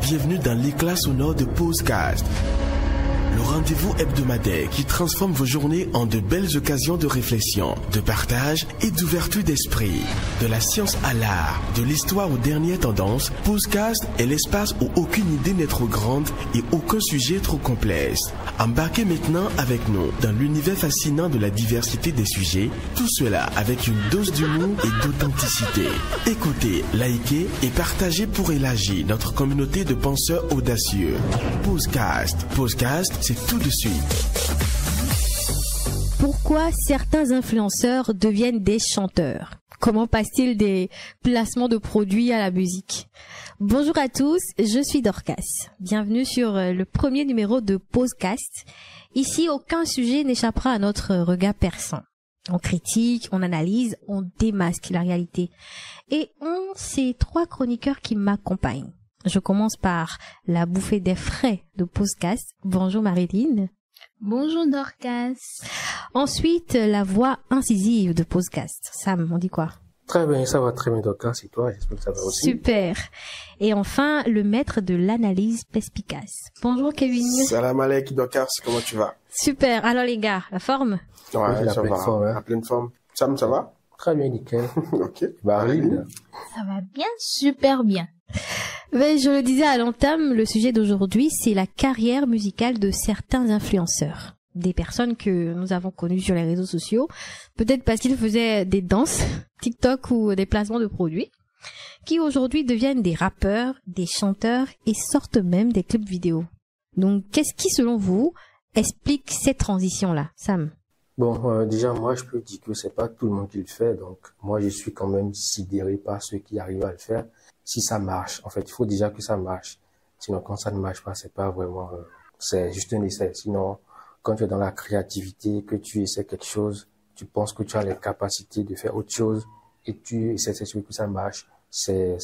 bienvenue dans l'éclat sonore de Posecast. Le rendez-vous hebdomadaire qui transforme vos journées en de belles occasions de réflexion, de partage et d'ouverture d'esprit. De la science à l'art, de l'histoire aux dernières tendances, Posecast est l'espace où aucune idée n'est trop grande et aucun sujet trop complexe. Embarquez maintenant avec nous dans l'univers fascinant de la diversité des sujets, tout cela avec une dose d'humour et d'authenticité. Écoutez, likez et partagez pour élargir notre communauté de penseurs audacieux. Posecast. Posecast, c'est tout de suite. Pourquoi certains influenceurs deviennent des chanteurs? Comment passe-t-il des placements de produits à la musique? Bonjour à tous, je suis Dorcas. Bienvenue sur le premier numéro de Posecast. Ici, aucun sujet n'échappera à notre regard perçant. On critique, on analyse, on démasque la réalité. Et ces trois chroniqueurs qui m'accompagnent. Je commence par la bouffée des frais de Posecast. Bonjour Marilyn. Bonjour Dorcas. Ensuite, la voix incisive de Posecast. Sam, on dit quoi? Très bien, ça va très bien Dorcas, et toi? J'espère que ça va aussi. Super. Et enfin, le maître de l'analyse perspicace. Bonjour Kevin. Salam alaikum Dorcas, comment tu vas? Super. Alors les gars, la forme? Ouais, la ça pleine va, forme, hein. la pleine forme. Sam, ça va? Très bien, nickel. Ok. Marilyn. Ça va bien, super bien. Mais je le disais à l'entame, le sujet d'aujourd'hui, c'est la carrière musicale de certains influenceurs. Des personnes que nous avons connues sur les réseaux sociaux, peut-être parce qu'ils faisaient des danses, TikTok ou des placements de produits, qui aujourd'hui deviennent des rappeurs, des chanteurs et sortent même des clips vidéo. Donc, qu'est-ce qui, selon vous, explique cette transition-là, Sam? Bon, déjà, moi, je peux dire que c'est pas tout le monde qui le fait, donc moi, je suis quand même sidéré par ceux qui arrivent à le faire. Si ça marche, en fait, il faut déjà que ça marche. Sinon, quand ça ne marche pas, c'est pas vraiment, c'est juste un essai. Sinon, quand tu es dans la créativité, que tu essaies quelque chose, tu penses que tu as les capacités de faire autre chose et tu essaies de que ça marche, c'est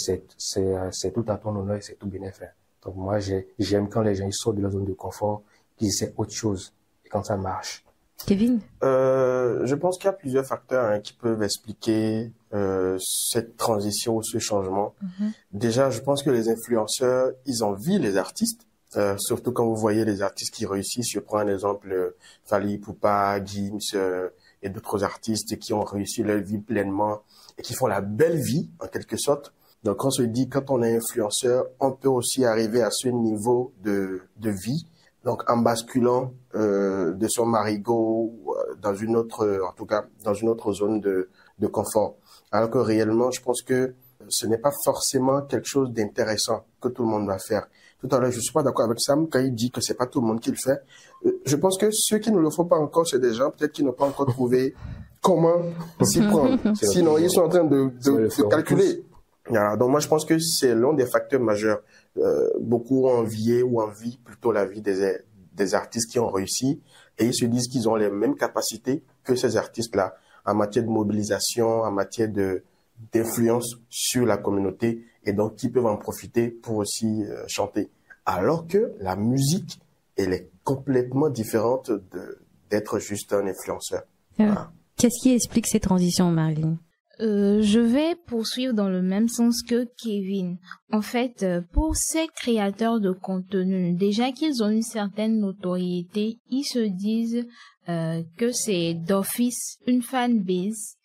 tout à ton honneur et c'est tout bien fait. Donc moi, j'aime quand les gens ils sortent de leur zone de confort, qu'ils essaient autre chose et quand ça marche. Kevin? Je pense qu'il y a plusieurs facteurs qui peuvent expliquer cette transition ou ce changement. Déjà, je pense que les influenceurs, ils envient les artistes. Surtout quand vous voyez les artistes qui réussissent. Je prends un exemple, Fally Ipupa, Gims et d'autres artistes qui ont réussi leur vie pleinement et qui font la belle vie en quelque sorte. Donc on se dit quand on est influenceur, on peut aussi arriver à ce niveau de vie. Donc en basculant de son marigot dans une autre, en tout cas dans une autre zone de confort. Alors que réellement, je pense que ce n'est pas forcément quelque chose d'intéressant que tout le monde va faire. Tout à l'heure, je suis pas d'accord avec Sam quand il dit que c'est pas tout le monde qui le fait. Je pense que ceux qui ne le font pas encore, c'est des gens peut-être qui n'ont pas encore trouvé comment s'y prendre. Sinon, ils sont en train de calculer. Voilà. Donc moi, je pense que c'est l'un des facteurs majeurs. Beaucoup ont envié ou envient plutôt la vie des artistes qui ont réussi et ils se disent qu'ils ont les mêmes capacités que ces artistes-là en matière de mobilisation, en matière d'influence sur la communauté et donc qui peuvent en profiter pour aussi chanter. Alors que la musique, elle est complètement différente d'être juste un influenceur. Voilà. Qu'est-ce qui explique ces transitions, Marilyn? Je vais poursuivre dans le même sens que Kevin. En fait, pour ces créateurs de contenu, déjà qu'ils ont une certaine notoriété, ils se disent que c'est d'office une fanbase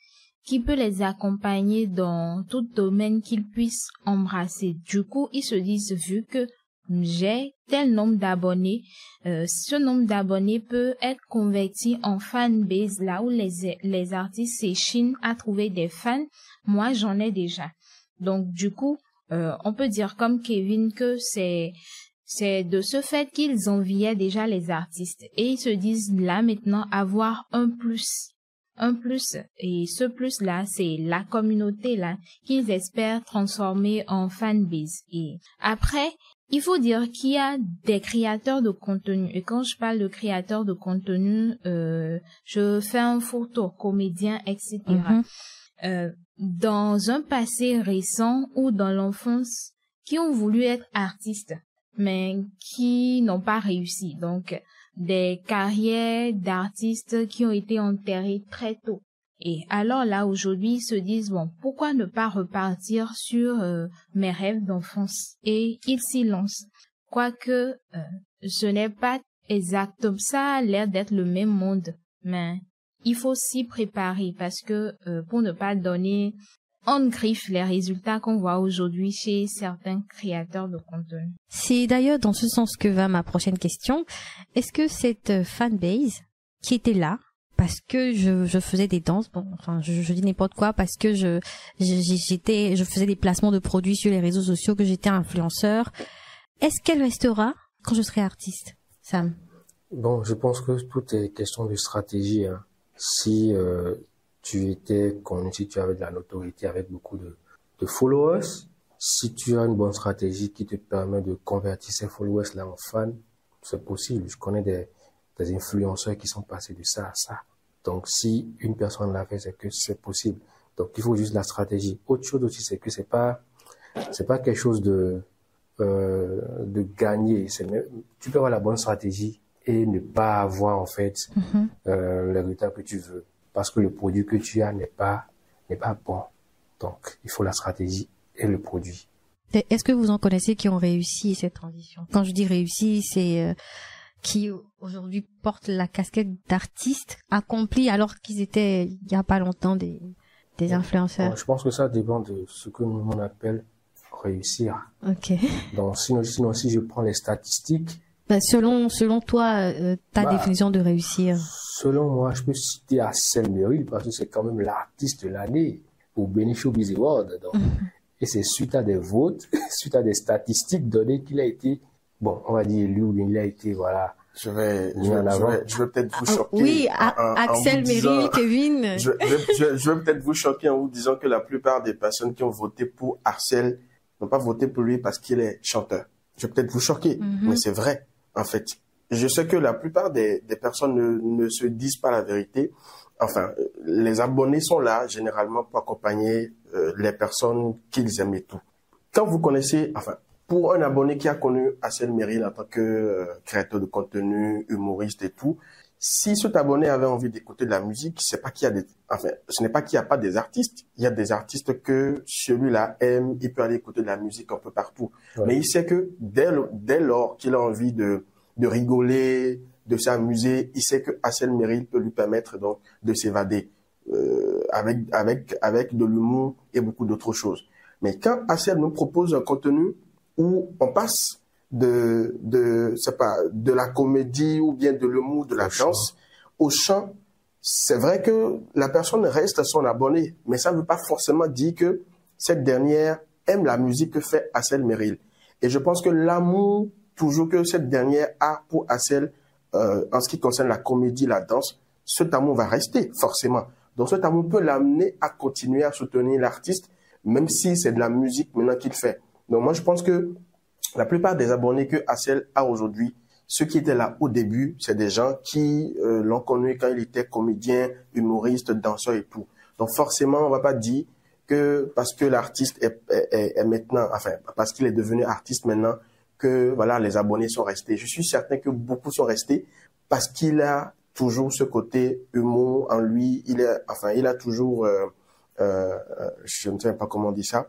qui peut les accompagner dans tout domaine qu'ils puissent embrasser. Du coup, ils se disent, vu que j'ai tel nombre d'abonnés, ce nombre d'abonnés peut être converti en fanbase, là où les artistes s'échinent à trouver des fans. Moi, j'en ai déjà. Donc, du coup, on peut dire comme Kevin que c'est de ce fait qu'ils enviaient déjà les artistes. Et ils se disent là maintenant avoir un plus. Et ce plus là, c'est la communauté là qu'ils espèrent transformer en fanbase. Et après, il faut dire qu'il y a des créateurs de contenu. Et quand je parle de créateurs de contenu, je fais un photo, comédien, etc. Dans un passé récent ou dans l'enfance, qui ont voulu être artistes, mais qui n'ont pas réussi. Donc, des carrières d'artistes qui ont été enterrées très tôt. Et alors là, aujourd'hui, ils se disent, bon, pourquoi ne pas repartir sur mes rêves d'enfance? Et ils s'y lancent. Quoique, ce n'est pas exact. Ça a l'air d'être le même monde. Mais il faut s'y préparer parce que, pour ne pas donner en griffe les résultats qu'on voit aujourd'hui chez certains créateurs de contenu. C'est d'ailleurs dans ce sens que va ma prochaine question. Est-ce que cette fanbase qui était là, parce que je faisais des danses, bon, enfin, je dis n'importe quoi, parce que je faisais des placements de produits sur les réseaux sociaux, que j'étais influenceur. Est-ce qu'elle restera quand je serai artiste, Sam? Bon, je pense que tout est question de stratégie, hein. Si tu étais connu, si tu avais de la notoriété avec beaucoup de followers, si tu as une bonne stratégie qui te permet de convertir ces followers-là en fans, c'est possible. Je connais des influenceurs qui sont passés de ça à ça. Donc, si une personne l'a fait, c'est que c'est possible. Donc, il faut juste la stratégie. Autre chose aussi, c'est que c'est pas quelque chose de gagner. Tu peux avoir la bonne stratégie et ne pas avoir, en fait, le résultat que tu veux. Parce que le produit que tu as n'est pas bon. Donc, il faut la stratégie et le produit. Est-ce que vous en connaissez qui ont réussi cette transition? Quand je dis réussi, c'est qui aujourd'hui portent la casquette d'artiste accompli alors qu'ils étaient il y a pas longtemps des influenceurs. Je pense que ça dépend de ce que nous on appelle réussir. Ok. Donc sinon si je prends les statistiques. Selon toi, ta définition de réussir. Selon moi, je peux citer Hassel Merrill parce que c'est quand même l'artiste de l'année au Benny Showbiz Award. Donc, et c'est suite à des votes, suite à des statistiques données qu'il a été, bon, on va dire élu ou bien il a été, voilà. Je vais peut-être vous choquer. Oui, Axel Merrill, Kevin. Je vais peut-être vous choquer en vous disant que la plupart des personnes qui ont voté pour Axel n'ont pas voté pour lui parce qu'il est chanteur. Je vais peut-être vous choquer, mais c'est vrai, en fait. Je sais que la plupart des personnes ne se disent pas la vérité. Enfin, les abonnés sont là, généralement, pour accompagner les personnes qu'ils aiment et tout. Quand vous connaissez, enfin, pour un abonné qui a connu Axel Merrill en tant que créateur de contenu, humoriste et tout, si cet abonné avait envie d'écouter de la musique, ce n'est pas qu'il y a pas des artistes. Il y a des artistes que celui-là aime, il peut aller écouter de la musique un peu partout. Ouais. Mais il sait que dès lors qu'il a envie de rigoler, de s'amuser, il sait que Axel Merrill peut lui permettre donc de s'évader avec de l'humour et beaucoup d'autres choses. Mais quand Axel nous propose un contenu où on passe de la comédie ou bien de l'humour, de la danse au chant, c'est vrai que la personne reste son abonné, mais ça ne veut pas forcément dire que cette dernière aime la musique que fait Axel Merrill. Et je pense que l'amour toujours que cette dernière a pour Axel, en ce qui concerne la comédie, la danse, cet amour va rester forcément. Donc cet amour peut l'amener à continuer à soutenir l'artiste, même si c'est de la musique maintenant qu'il fait. Donc moi je pense que la plupart des abonnés que Axel a aujourd'hui, ceux qui étaient là au début, c'est des gens qui l'ont connu quand il était comédien, humoriste, danseur et tout. Donc forcément, on va pas dire que parce que l'artiste est maintenant, enfin parce qu'il est devenu artiste maintenant, que voilà les abonnés sont restés. Je suis certain que beaucoup sont restés parce qu'il a toujours ce côté humour en lui. Il a toujours, je ne sais pas comment on dit ça.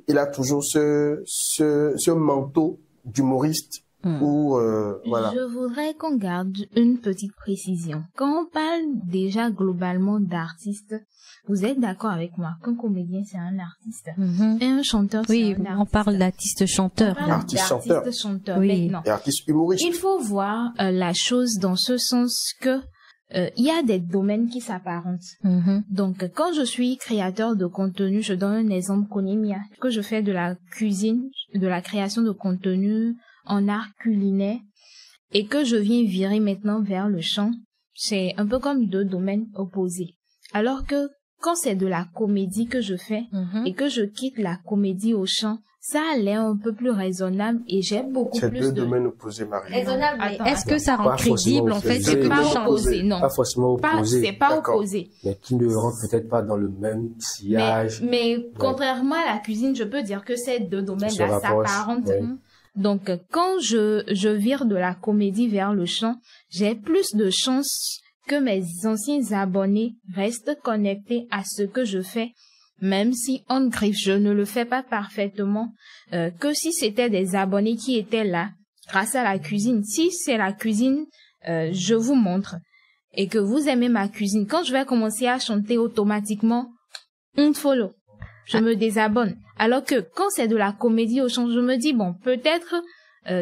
Il a toujours ce manteau d'humoriste où voilà. Je voudrais qu'on garde une petite précision. Quand on parle déjà globalement d'artistes, vous êtes d'accord avec moi qu'un comédien c'est un artiste et un chanteur c'est un artiste. Oui, on parle d'artiste-chanteur. Artiste-chanteur oui. maintenant. Et artiste humoriste. Il faut voir la chose dans ce sens que il y a des domaines qui s'apparentent. Donc, quand je suis créateur de contenu, je donne un exemple Konimia, que je fais de la cuisine, de la création de contenu en art culinaire, et que je viens virer maintenant vers le chant, c'est un peu comme deux domaines opposés. Alors que quand c'est de la comédie que je fais, et que je quitte la comédie au chant, ça a l'air un peu plus raisonnable et j'ai beaucoup plus de... C'est deux domaines opposés, Marie. Raisonnable, mais est-ce que ça rend crédible, en fait? C'est pas opposé, non. Pas forcément opposé. C'est pas opposé. Mais qui ne rentrent peut-être pas dans le même sillage. Mais contrairement à la cuisine, je peux dire que ces deux domaines-là s'apparentent. Ouais. Donc, quand je vire de la comédie vers le chant, j'ai plus de chances que mes anciens abonnés restent connectés à ce que je fais, même si on griffe, je ne le fais pas parfaitement, que si c'était des abonnés qui étaient là, grâce à la cuisine. Si c'est la cuisine, je vous montre, et que vous aimez ma cuisine, quand je vais commencer à chanter automatiquement, on follow, je me désabonne. Alors que quand c'est de la comédie au chant, je me dis, bon, peut-être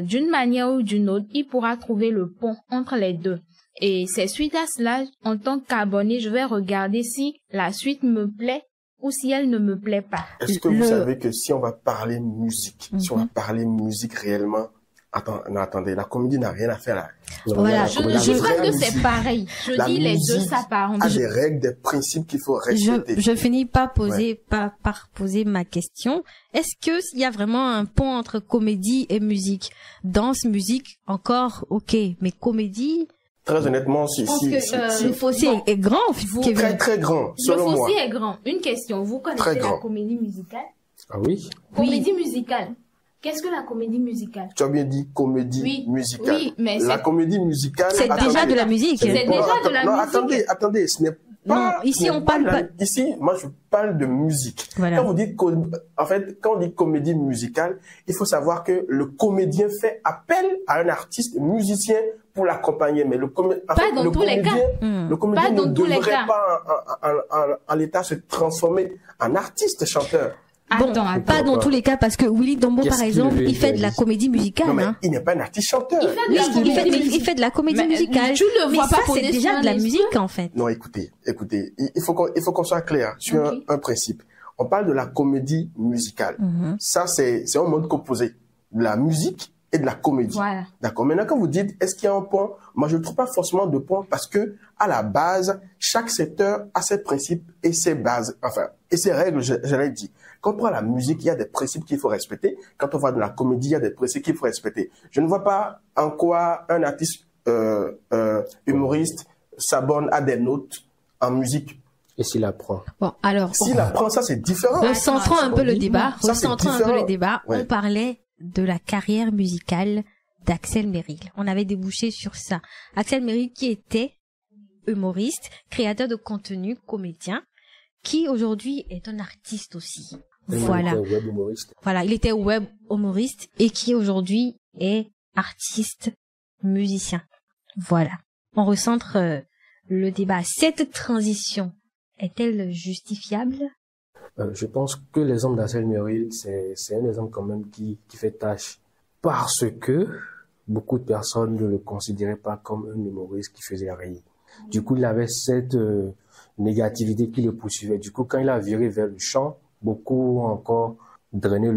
d'une manière ou d'une autre, il pourra trouver le pont entre les deux. Et c'est suite à cela, en tant qu'abonné, je vais regarder si la suite me plaît ou si elle ne me plaît pas. Est-ce que vous savez que si on va parler musique, si on va parler musique réellement, attendez, la comédie n'a rien à faire là. Voilà. Je dis pas que c'est pareil. Je dis les deux s'apparentent. Il y a des règles, des principes qu'il faut respecter. Je finis par poser ma question. Est-ce que il y a vraiment un pont entre comédie et musique? Danse, musique, encore, ok. Mais comédie? Très honnêtement, le fossé est grand, Kevin. Très, très grand, selon moi. Le fossé est grand. Une question. Vous connaissez la comédie musicale? Ah oui? Comédie musicale. Qu'est-ce que la comédie musicale? Tu as bien dit comédie musicale. Oui, mais la comédie musicale. C'est déjà de la musique. C'est déjà de la musique. Attendez, ce n'est pas. Non, ici on parle pas. Ici, moi je parle de musique. Voilà. Quand on dit comédie musicale, il faut savoir que le comédien fait appel à un artiste musicien pour l'accompagner. Mais le comédien ne devrait pas en l'état se transformer en artiste chanteur. Bon, pas dans tous les cas, parce que Willy Dombo, par exemple, il fait de la comédie musicale. Non, mais il n'est pas un artiste chanteur. Il fait de la comédie musicale. Tu le vois pas, c'est déjà de la musique, en fait. Non, écoutez. Il faut qu'on soit clair sur un principe. On parle de la comédie musicale. Ça, c'est un mode composé de la musique et de la comédie. Voilà. D'accord. Maintenant, quand vous dites, est-ce qu'il y a un pont? Moi, je ne trouve pas forcément de pont parce que, à la base, chaque secteur a ses principes et ses bases, et ses règles, je l'ai dit. Quand on prend la musique, il y a des principes qu'il faut respecter. Quand on va dans la comédie, il y a des principes qu'il faut respecter. Je ne vois pas en quoi un artiste humoriste s'abonne à des notes en musique. Et s'il apprend? Bon, alors. S'il apprend, ça, c'est différent. Recentrons un peu le débat. Ouais. On parlait de la carrière musicale d'Axel Merrill. On avait débouché sur ça. Axel Merrill qui était humoriste, créateur de contenu, comédien, qui aujourd'hui est un artiste aussi. Voilà. Il était web humoriste et qui aujourd'hui est artiste, musicien. Voilà. On recentre le débat. Cette transition est-elle justifiable? Je pense que l'exemple d'Axel Merrill, c'est un exemple quand même qui fait tâche. Parce que beaucoup de personnes ne le considéraient pas comme un humoriste qui faisait rire. Du coup, il avait cette négativité qui le poursuivait. Du coup, quand il a viré vers le chant, beaucoup ont encore drainé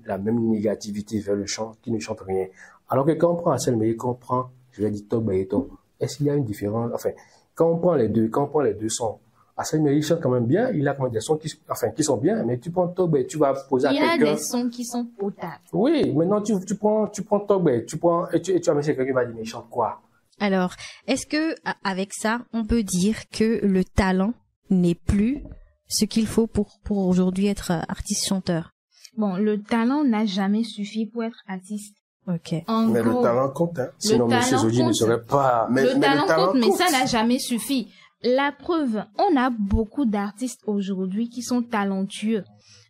la même négativité vers le chant qui ne chante rien. Alors que quand on prend Axel Merrill, quand on prend, je vais dire Togba Eton, est-ce qu'il y a une différence? Quand on prend les deux sons, Axel Merrill chante quand même bien, il a quand même des sons qui sont bien, mais tu prends Togba, tu vas poser à quelqu'un. Il y a des sons qui sont potables. Oui, maintenant tu prends Togba, et tu vas mettre quelqu'un qui va dire, mais il chante quoi? Alors, est-ce que, avec ça, on peut dire que le talent n'est plus ce qu'il faut pour aujourd'hui être artiste-chanteur? Bon, le talent n'a jamais suffi pour être artiste. Ok. Mais le talent compte, hein. Sinon, M. Zodi ne serait pas... Le talent compte, mais ça n'a jamais suffi. La preuve, on a beaucoup d'artistes aujourd'hui qui sont talentueux,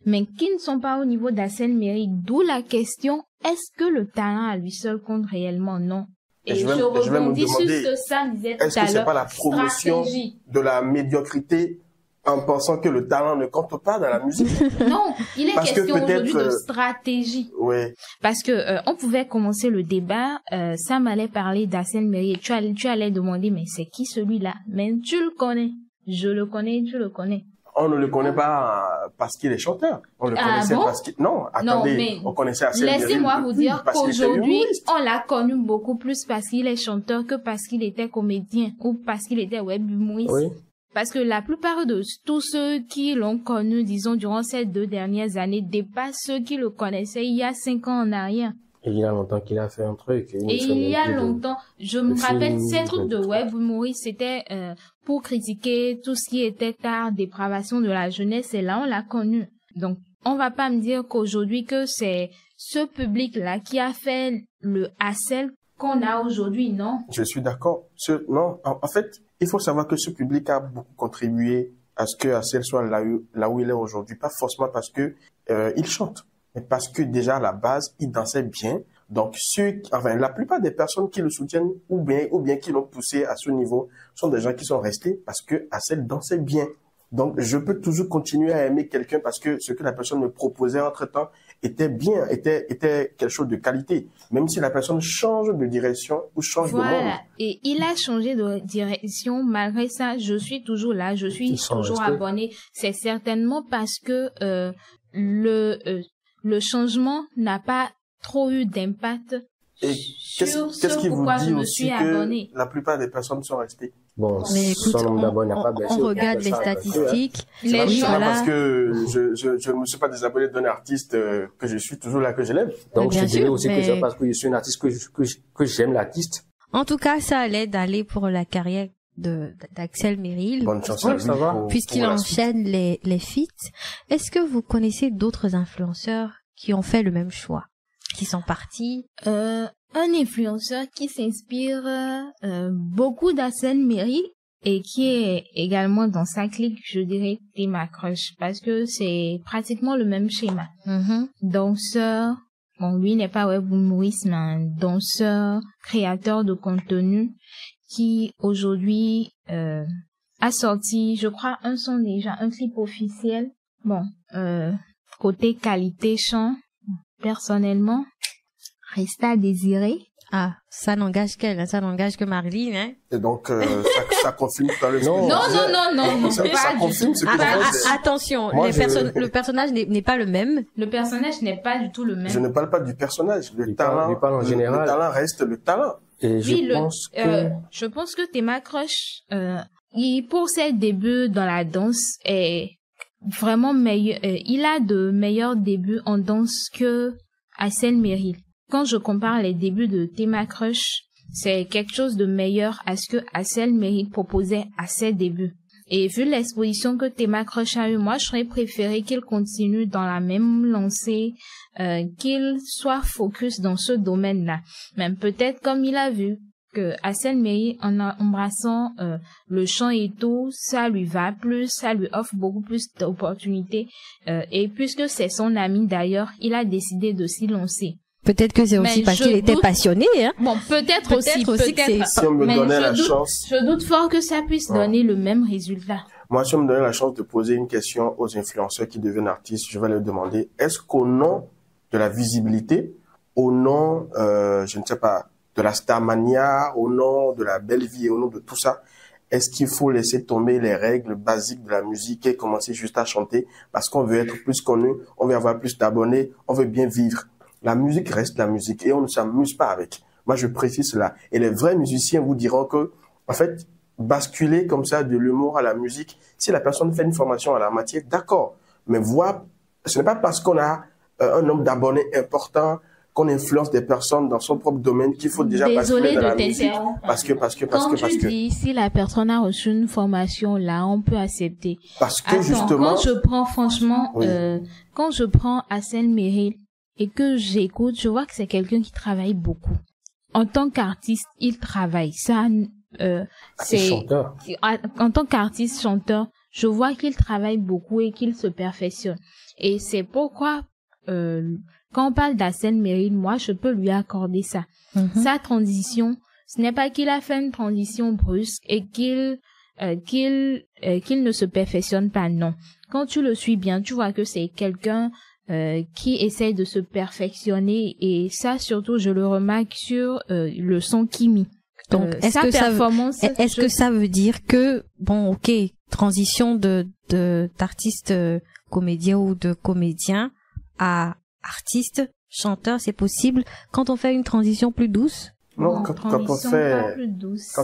mais qui ne sont pas au niveau d'Axel Merrill. D'où la question, est-ce que le talent à lui seul compte réellement? Non. Et je rebondis sur ce que Sam disait tout à l'heure. Est-ce que c'est pas la promotion de la médiocrité en pensant que le talent ne compte pas dans la musique? Non, il est question aujourd'hui de stratégie. Oui. Parce que on pouvait commencer le débat, Sam allait parler d'Axel Merrill, tu allais demander mais c'est qui celui-là? Mais tu le connais, je le connais, tu le connais. On ne le connaît pas parce qu'il est chanteur. On le connaissait parce qu'il... Non, attendez, on connaissait Axel Merrill. Laissez-moi vous dire qu'aujourd'hui, on l'a connu beaucoup plus parce qu'il est chanteur que parce qu'il était comédien ou parce qu'il était web humoriste. Oui. Parce que la plupart de tous ceux qui l'ont connu, disons, durant ces 2 dernières années, dépassent ceux qui le connaissaient il y a 5 ans en arrière. Et il y a longtemps qu'il a fait un truc. Et il y a longtemps, je me rappelle, ces trucs de web humoriste, c'était pour critiquer tout ce qui était art, dépravation de la jeunesse, et là, on l'a connu. Donc, on va pas me dire qu'aujourd'hui, que c'est ce public-là qui a fait le Axel qu'on a aujourd'hui, non? Je suis d'accord. Non, en fait, il faut savoir que ce public a beaucoup contribué à ce que Hassel soit là où il est aujourd'hui. Pas forcément parce que il chante, mais parce que déjà à la base, il dansait bien. Donc la plupart des personnes qui le soutiennent ou bien qui l'ont poussé à ce niveau sont des gens qui sont restés parce que Hassel dansait bien. Donc je peux toujours continuer à aimer quelqu'un parce que ce que la personne me proposait entre-temps était bien, était quelque chose de qualité. Même si la personne change de direction ou change de monde. Voilà. Et il a changé de direction. Malgré ça, je suis toujours là. Je suis toujours abonné. C'est certainement parce que le changement n'a pas trop eu d'impact sur qu'est-ce qui vous dit je me aussi suis que abonné. la plupart des personnes sont restées? Bon, Mais écoute, son nombre d'abonnés n'a pas baissé. on regarde les statistiques. Les Oui, gens, voilà, voilà. parce que je ne me suis pas désabonné d'un artiste que je suis toujours là, que je l'aime. Donc, Bien je dirais sûr, aussi que mais- c'est parce que je suis un artiste que j'aime l'artiste. En tout cas, ça allait d'aller pour la carrière d'Axel Merrill. Bonne chance Ouais, à lui ça va. Puisqu'il pour la suite. enchaîne les feats. Est-ce que vous connaissez d'autres influenceurs qui ont fait le même choix, qui sont partis? un influenceur qui s'inspire beaucoup d'Hassel Merrill et qui est également dans sa clique, je dirais, Tema Crush, parce que c'est pratiquement le même schéma. Danseur, bon, lui n'est pas web humoriste, mais un danseur, créateur de contenu, qui aujourd'hui a sorti, je crois, un son déjà, un clip officiel. Bon, côté qualité chant, personnellement, reste à désirer. Ah, ça n'engage qu'elle, hein, ça n'engage que Marilyn, hein. Et donc, ça confirme tout à l'heure. Non. Non, Ça pas du confirme tout. ce que je disais. Attention, Moi, le personnage n'est pas le même. Le personnage n'est pas du tout le même. Je ne parle pas du personnage. Le Il talent, parle en général. le talent reste le talent. Et je pense que Tema Crush, pour ses débuts dans la danse, est vraiment meilleur. Il a de meilleurs débuts en danse que Hassel Merrill. Quand je compare les débuts de Tema Crush, c'est quelque chose de meilleur à ce que Hassel Merrill proposait à ses débuts. Et vu l'exposition que Tema Crush a eu, moi, j'aurais préféré qu'il continue dans la même lancée, qu'il soit focus dans ce domaine-là. Même peut-être comme il a vu que Hassel Merrill, en embrassant le chant et tout, ça lui va plus, ça lui offre beaucoup plus d'opportunités. Et puisque c'est son ami d'ailleurs, il a décidé de s'y lancer. Peut-être que c'est aussi Mais parce je qu'il était doute- passionné, hein. Bon, peut-être aussi que c'est- Si on me Mais donnait la je doute- chance, Je doute fort que ça puisse donner le même résultat. moi, si on me donnait la chance de poser une question aux influenceurs qui deviennent artistes, je vais leur demander, est-ce qu'au nom de la visibilité, au nom, je ne sais pas, de la starmania, au nom de la belle vie et au nom de tout ça, est-ce qu'il faut laisser tomber les règles basiques de la musique et commencer juste à chanter parce qu'on veut être plus connu, on veut avoir plus d'abonnés, on veut bien vivre? La musique reste la musique et on ne s'amuse pas avec. Moi, je précise cela. Et les vrais musiciens vous diront que, en fait, basculer comme ça de l'humour à la musique, si la personne fait une formation à la matière, d'accord. Mais ce n'est pas parce qu'on a un nombre d'abonnés important, qu'on influence des personnes dans son propre domaine qu'il faut déjà basculer dans la musique. Parce que, dis, si la personne a reçu une formation, là, on peut accepter. parce que Attends, justement, quand je prends franchement, Oui. quand je prends Hassel Merrill et que j'écoute, je vois que c'est quelqu'un qui travaille beaucoup. En tant qu'artiste, il travaille. Ça, c'est chanteur. en tant qu'artiste chanteur, je vois qu'il travaille beaucoup et qu'il se perfectionne. Et c'est pourquoi, quand on parle d'Hassel Merrill, moi, je peux lui accorder ça. Sa transition, ce n'est pas qu'il a fait une transition brusque et qu'il ne se perfectionne pas, non. Quand tu le suis bien, tu vois que c'est quelqu'un qui essaye de se perfectionner, et ça, surtout, je le remarque sur le son Kimi. Donc, est-ce que ça veut dire que, bon, ok, transition d'artiste comédien ou de comédien à artiste, chanteur, c'est possible quand on fait une transition plus douce? non, quand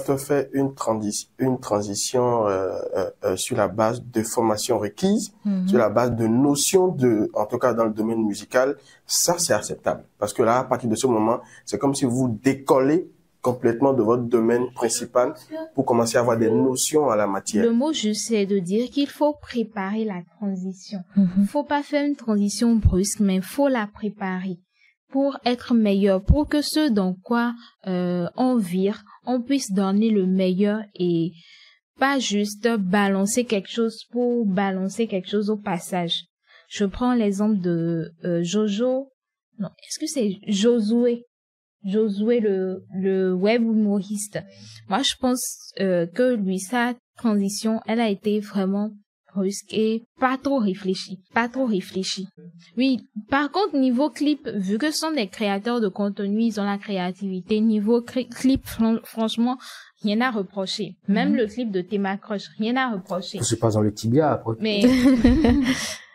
on fait une transition sur la base de formation requise, sur la base de notions en tout cas dans le domaine musical, ça c'est acceptable. Parce que là, à partir de ce moment, c'est comme si vous décollez complètement de votre domaine principal pour commencer à avoir des notions à la matière. Le mot juste, c'est de dire qu'il faut préparer la transition. Faut pas faire une transition brusque, mais faut la préparer pour être meilleur, pour que ce dans quoi on vire, on puisse donner le meilleur et pas juste balancer quelque chose pour balancer quelque chose au passage. Je prends l'exemple de Jojo. Non, est-ce que c'est Josué? Josué, le web humoriste. Moi, je pense que lui, sa transition, elle a été vraiment brusque et pas trop réfléchie. Oui, par contre, niveau clip, vu que ce sont des créateurs de contenu, ils ont la créativité. Niveau clip, franchement, rien à reprocher. Même le clip de Théma Crush, rien à reprocher. Je pas dans le tibia après. Mais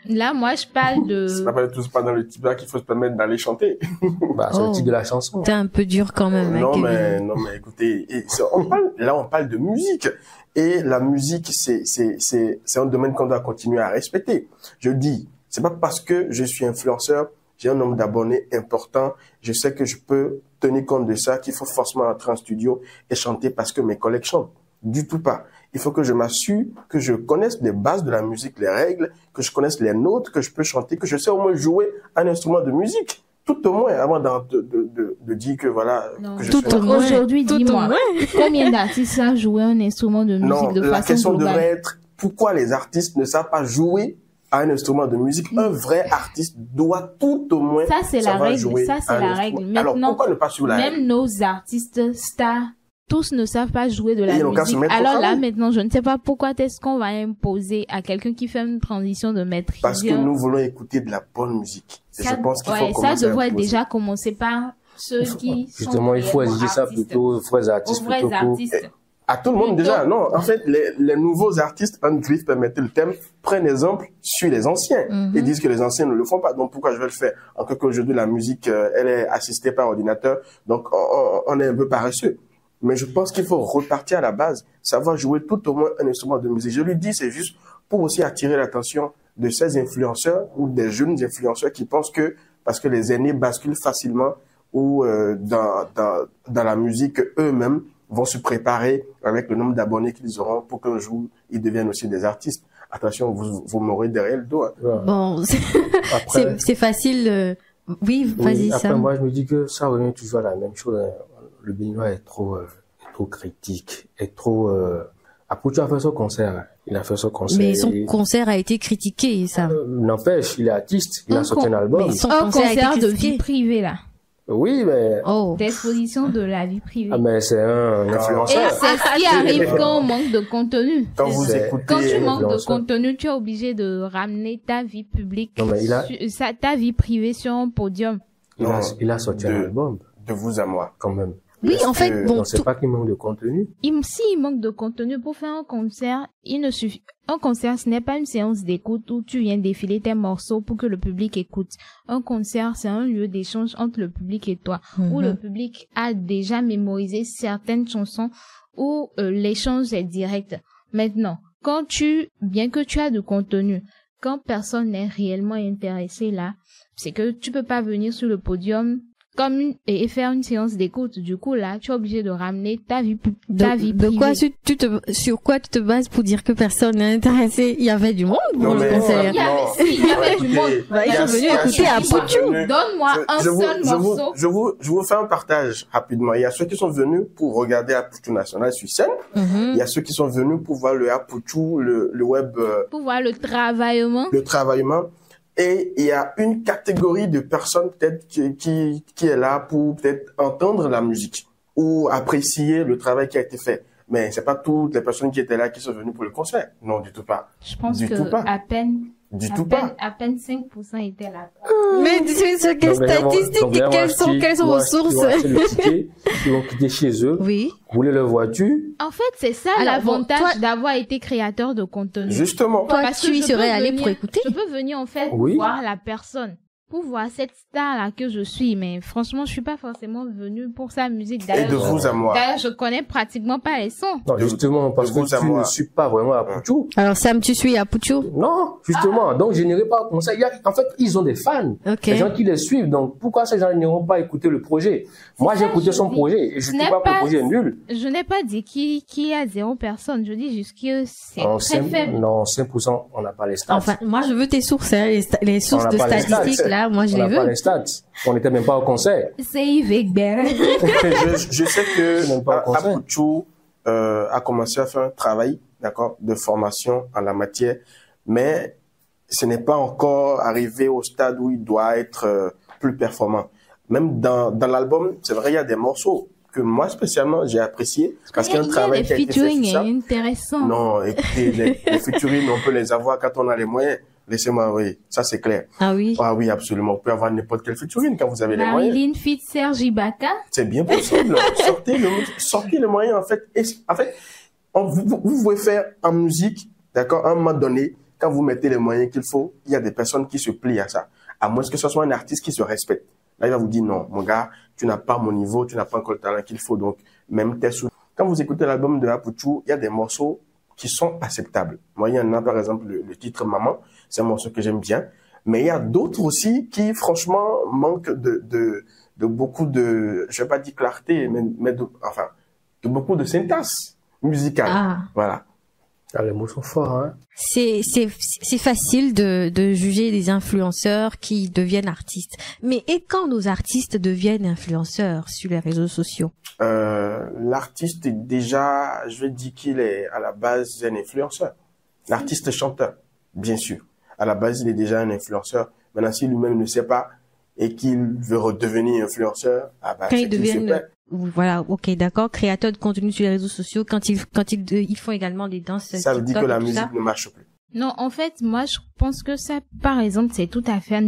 là, moi, je parle de... C'est pas dans le tibia qu'il faut se permettre d'aller chanter. Bah, c'est le titre de la chanson. T'es un peu dur quand même, non, mais écoutez, on parle de musique. Et la musique, c'est un domaine qu'on doit continuer à respecter. Je dis, c'est pas parce que je suis influenceur, j'ai un nombre d'abonnés important, je sais que je peux tenir compte de ça, qu'il faut forcément entrer en studio et chanter parce que mes collègues chantent. Du tout pas. Il faut que je m'assure que je connaisse les bases de la musique, les règles, que je connaisse les notes, que je peux chanter, que je sais au moins jouer un instrument de musique. Tout au moins, avant de dire que voilà, non. que je tout suis au moins. Aujourd'hui, dis-moi, combien d'artistes savent jouer un instrument de musique de façon globale? La question devrait être, pourquoi les artistes ne savent pas jouer à un instrument de musique? Un vrai artiste doit tout au moins ça, c'est la règle. jouer ça, c'est la règle. Maintenant, alors, pourquoi ne pas suivre la règle? Même nos artistes stars, tous ne savent pas jouer de la musique. Alors là, maintenant, je ne sais pas pourquoi est-ce qu'on va imposer à quelqu'un qui fait une transition de maîtriser. Parce que nous voulons écouter de la bonne musique. Et je pense qu'il faut ça devrait déjà commencer par ceux qui justement, il faut exiger ça plutôt aux vrais artistes. À tout le monde déjà. Non, en fait, les nouveaux artistes, Anne Griff permettait le thème, prennent exemple sur les anciens et disent que les anciens ne le font pas. Donc pourquoi je vais le faire? En quelque qu'aujourd'hui, la musique, elle est assistée par ordinateur. Donc on est un peu paresseux. Mais je pense qu'il faut repartir à la base, savoir jouer tout au moins un instrument de musique. Je lui dis, c'est juste pour aussi attirer l'attention de ces influenceurs ou des jeunes influenceurs qui pensent que, parce que les aînés basculent facilement ou dans la musique, eux-mêmes vont se préparer avec le nombre d'abonnés qu'ils auront pour qu'un jour, ils deviennent aussi des artistes. Attention, vous m'aurez derrière le dos. Hein. Bon, c'est facile. Oui, vas-y, après, ça. moi, je me dis que ça revient toujours à la même chose. Hein. Le Béninois est trop critique, est trop... Apoutu a fait son concert. Il a fait son concert. Mais son concert a été critiqué, ça. N'empêche, il est artiste. Il a sorti un album. Mais son un concert de critiqué. vie privée, là. Oui, mais... D'exposition de la vie privée. Ah, mais c'est un influenceur. Et c'est ce qui arrive quand on manque de contenu. Quand vous écoutez... Quand tu manques de contenu, tu es obligé de ramener ta vie publique, non, mais ta vie privée sur un podium. Il a sorti un album. De vous à moi. Quand même. Oui, en fait, bon. Non, c'est pas qu'il manque de contenu. S'il manque de contenu pour faire un concert, il ne suffit. Un concert, ce n'est pas une séance d'écoute où tu viens défiler tes morceaux pour que le public écoute. Un concert, c'est un lieu d'échange entre le public et toi, où le public a déjà mémorisé certaines chansons, où l'échange est direct. Maintenant, bien que tu as du contenu, quand personne n'est réellement intéressé là, c'est que tu peux pas venir sur le podium et faire une séance d'écoute. Du coup, là, tu es obligé de ramener ta vie privée. De quoi sur quoi tu te bases pour dire que personne n'est intéressé? Il y avait du monde pour le concert. Il y avait du monde. Ils sont venus écouter Apoutu. Donne-moi un seul morceau. Je vous fais un partage rapidement. Il y a ceux qui sont venus pour regarder Apoutu National sur scène. Il y a ceux qui sont venus pour voir le Apoutu, le web. Pour voir le travaillement. Et il y a une catégorie de personnes peut-être qui est là pour peut-être entendre la musique ou apprécier le travail qui a été fait. Mais c'est pas toutes les personnes qui étaient là qui sont venues pour le concert. Non, du tout pas. Je pense à peine 5% étaient là. Mais sur quelles statistiques, quelles sont vos sources? Ils vont quitter chez eux. Oui. Rouler leur voiture. En fait, c'est ça l'avantage d'avoir été créateur de contenu. Justement. Toi, tu y serais allé pour écouter. Je peux venir, en fait, voir la personne. Pour voir cette star-là que je suis, mais franchement, je suis pas forcément venue pour sa musique. Et de vous à moi. D'ailleurs, je connais pratiquement pas les sons. Non, justement, parce que tu ne suis pas vraiment à Apoutu. Alors, Sam, tu suis à Apoutu? Non, justement. Donc, je n'irai pas comme ça. En fait, ils ont des fans. Okay. Des gens qui les suivent. Donc, pourquoi ces gens n'iront pas écouter le projet? Moi, j'ai écouté son projet et je ne trouve pas que le projet est nul. Je n'ai pas dit qu'il y a 0 personne. Je dis juste que c'est très faible. Non, 5%, on n'a pas les stats. Enfin, moi, je veux tes sources, hein, les sources de statistiques, là. Voilà, moi je On les n'a pas veux. les stats. On n'était même pas au concert. C'est Yves Egbert. Je sais que Même pas au concert. Apuchu a commencé à faire un travail, d'accord, de formation en la matière, mais ce n'est pas encore arrivé au stade où il doit être plus performant. Même dans l'album, c'est vrai, il y a des morceaux que moi spécialement j'ai apprécié parce qu'il y a un travail qui a été fait featuring sur ça. intéressant. Non, écoutez, les featuring, on peut les avoir quand on a les moyens. Laissez-moi, oui, ça c'est clair. Ah oui. Ah oui, absolument. Vous pouvez avoir n'importe quel featuring quand vous avez les moyens. Marilyn fit Serge Ibaka. C'est bien possible. sortez le moyen, en fait. Et, en fait, vous pouvez faire en musique, d'accord, à un moment donné, quand vous mettez les moyens qu'il faut, il y a des personnes qui se plient à ça. À moins que ce soit un artiste qui se respecte. Là, il va vous dire, non, mon gars, tu n'as pas mon niveau, tu n'as pas encore le talent qu'il faut, donc, même tes sous. Quand vous écoutez l'album de Apuchu, il y a des morceaux qui sont acceptables. Moi, il y en a, par exemple, le titre Maman, c'est un morceau que j'aime bien. Mais il y a d'autres aussi qui, franchement, manquent de beaucoup de, je vais pas dire clarté, mais de beaucoup de syntaxe musicale. Ah. Voilà. Ah, les mots sont forts, hein. C'est facile de juger les influenceurs qui deviennent artistes. Mais et quand nos artistes deviennent influenceurs sur les réseaux sociaux? L'artiste est déjà, je vais dire qu'il est à la base un influenceur. L'artiste chanteur, bien sûr. À la base, il est déjà un influenceur. Maintenant, si lui-même ne sait pas et qu'il veut redevenir influenceur, ah bah, Quand ils deviennent, voilà, ok, d'accord, créateurs de contenu sur les réseaux sociaux, quand ils font également des danses. Ça veut dire que la musique ne marche plus. Non, en fait, moi, je pense que ça, par exemple, c'est tout à fait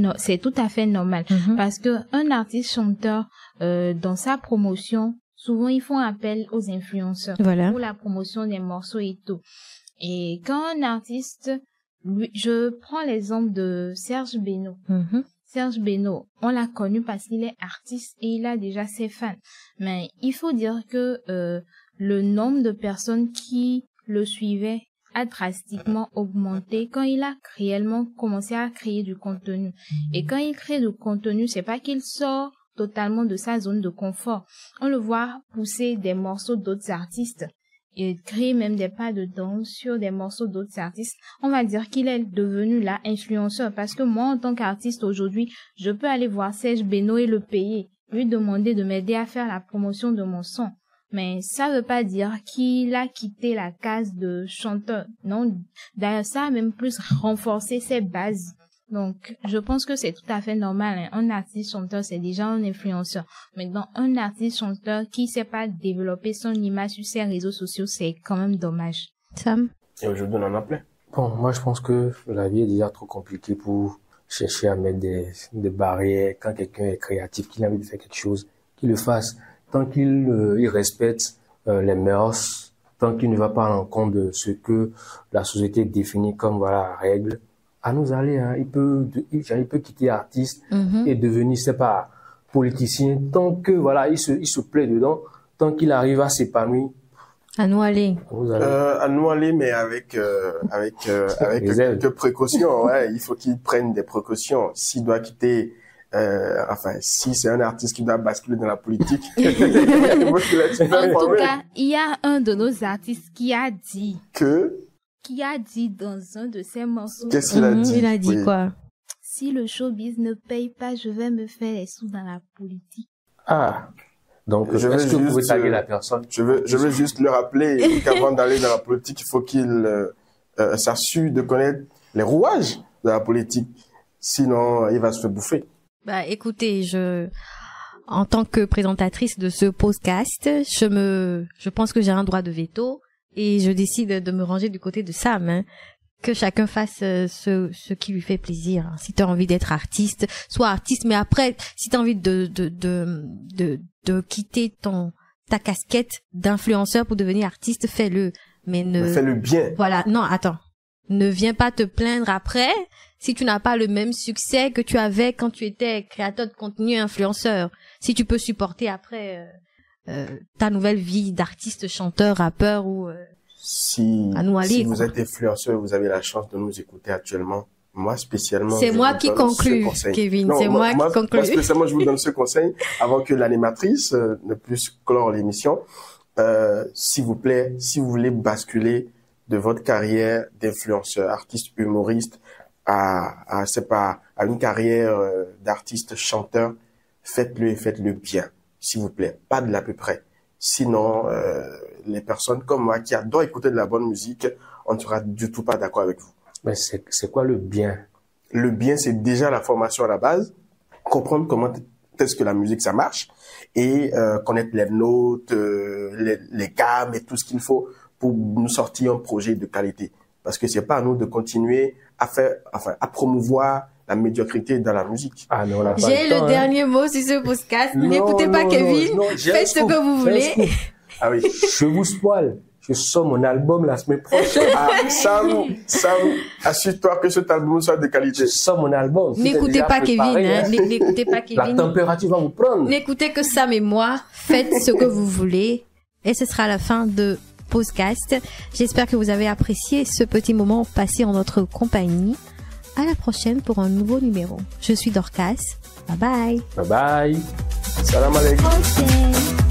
normal. Parce que un artiste chanteur, dans sa promotion, souvent, ils font appel aux influenceurs. Voilà. Pour la promotion des morceaux et tout. Et quand un artiste, lui, je prends l'exemple de Serge Beno. Serge Beno, on l'a connu parce qu'il est artiste et il a déjà ses fans. Mais il faut dire que le nombre de personnes qui le suivaient a drastiquement augmenté quand il a réellement commencé à créer du contenu. Et quand il crée du contenu, c'est pas qu'il sort totalement de sa zone de confort. On le voit pousser des morceaux d'autres artistes et créer même des pas de danse sur des morceaux d'autres artistes. On va dire qu'il est devenu là influenceur parce que moi, en tant qu'artiste aujourd'hui, je peux aller voir Serge Beno et le payer, lui demander de m'aider à faire la promotion de mon son. Mais ça veut pas dire qu'il a quitté la case de chanteur. Non, d'ailleurs, ça a même plus renforcé ses bases. Donc, je pense que c'est tout à fait normal, hein. Un artiste chanteur, c'est déjà un influenceur. Maintenant, un artiste chanteur qui sait pas développer son image sur ses réseaux sociaux, c'est quand même dommage. Sam? Et aujourd'hui, on en a plein. Bon, moi, je pense que la vie est déjà trop compliquée pour chercher à mettre des barrières. Quand quelqu'un est créatif, qu'il a envie de faire quelque chose, qu'il le fasse. Tant qu'il il respecte les mœurs, tant qu'il ne va pas à l'encontre de ce que la société définit comme voilà règle, à nous aller, hein, il peut quitter artiste et devenir, c'est pas politicien. Tant que voilà, il se plaît dedans, tant qu'il arrive à s'épanouir. À nous aller. À nous aller, mais avec quelques précautions. Ouais, il faut qu'il prenne des précautions. S'il doit quitter. Si c'est un artiste qui doit basculer dans la politique. En tout cas, il y a un de nos artistes qui a dit dans un de ses morceaux. Qu'est-ce qu'il a dit? Il a dit quoi? Si le showbiz ne paye pas, je vais me faire les sous dans la politique. Ah. Donc, est-ce que vous pouvez taguer la personne? Je veux juste le rappeler qu'avant d'aller dans la politique, il faut qu'il s'assure de connaître les rouages de la politique. Sinon, il va se faire bouffer. Bah, écoutez, en tant que présentatrice de ce podcast, je pense que j'ai un droit de veto et je décide de me ranger du côté de Sam, hein. Que chacun fasse ce qui lui fait plaisir. Si tu as envie d'être artiste, sois artiste, mais après, si tu as envie de quitter ta casquette d'influenceur pour devenir artiste, fais-le. Mais fais-le bien. Voilà, non, attends. Ne viens pas te plaindre après si tu n'as pas le même succès que tu avais quand tu étais créateur de contenu influenceur. Si tu peux supporter après ta nouvelle vie d'artiste, chanteur, rappeur ou si vous êtes influenceur, vous avez la chance de nous écouter actuellement. Moi spécialement, c'est moi qui conclue, Kevin. C'est moi qui conclue. Moi spécialement, je vous donne ce conseil avant que l'animatrice ne puisse clore l'émission. S'il vous plaît, si vous voulez basculer de votre carrière d'influenceur, artiste, humoriste à une carrière d'artiste chanteur, faites-le et faites-le bien, s'il vous plaît, pas de l'à peu près. Sinon, les personnes comme moi qui adorent écouter de la bonne musique, on ne sera du tout pas d'accord avec vous. Mais c'est quoi le bien? Le bien, c'est déjà la formation à la base, comprendre comment est-ce que la musique ça marche et connaître les notes, les gammes et tout ce qu'il faut pour nous sortir un projet de qualité. Parce que c'est pas à nous de continuer à promouvoir la médiocrité dans la musique. Ah, mais on a pas J'ai le dernier mot sur ce podcast. N'écoutez pas Kevin. Faites ce que vous voulez. Ah oui. Je vous spoil. Je sors mon album la semaine prochaine. Ah, Sam, assure-toi que cet album soit de qualité. Je sors mon album. N'écoutez pas Kevin. N'écoutez pas Kevin. La température va vous prendre. N'écoutez que Sam et moi. Faites ce que vous voulez. Et ce sera la fin de podcast. J'espère que vous avez apprécié ce petit moment passé en notre compagnie. À la prochaine pour un nouveau numéro. Je suis Dorcas. Bye bye. Bye bye. Salam alaikum. Okay.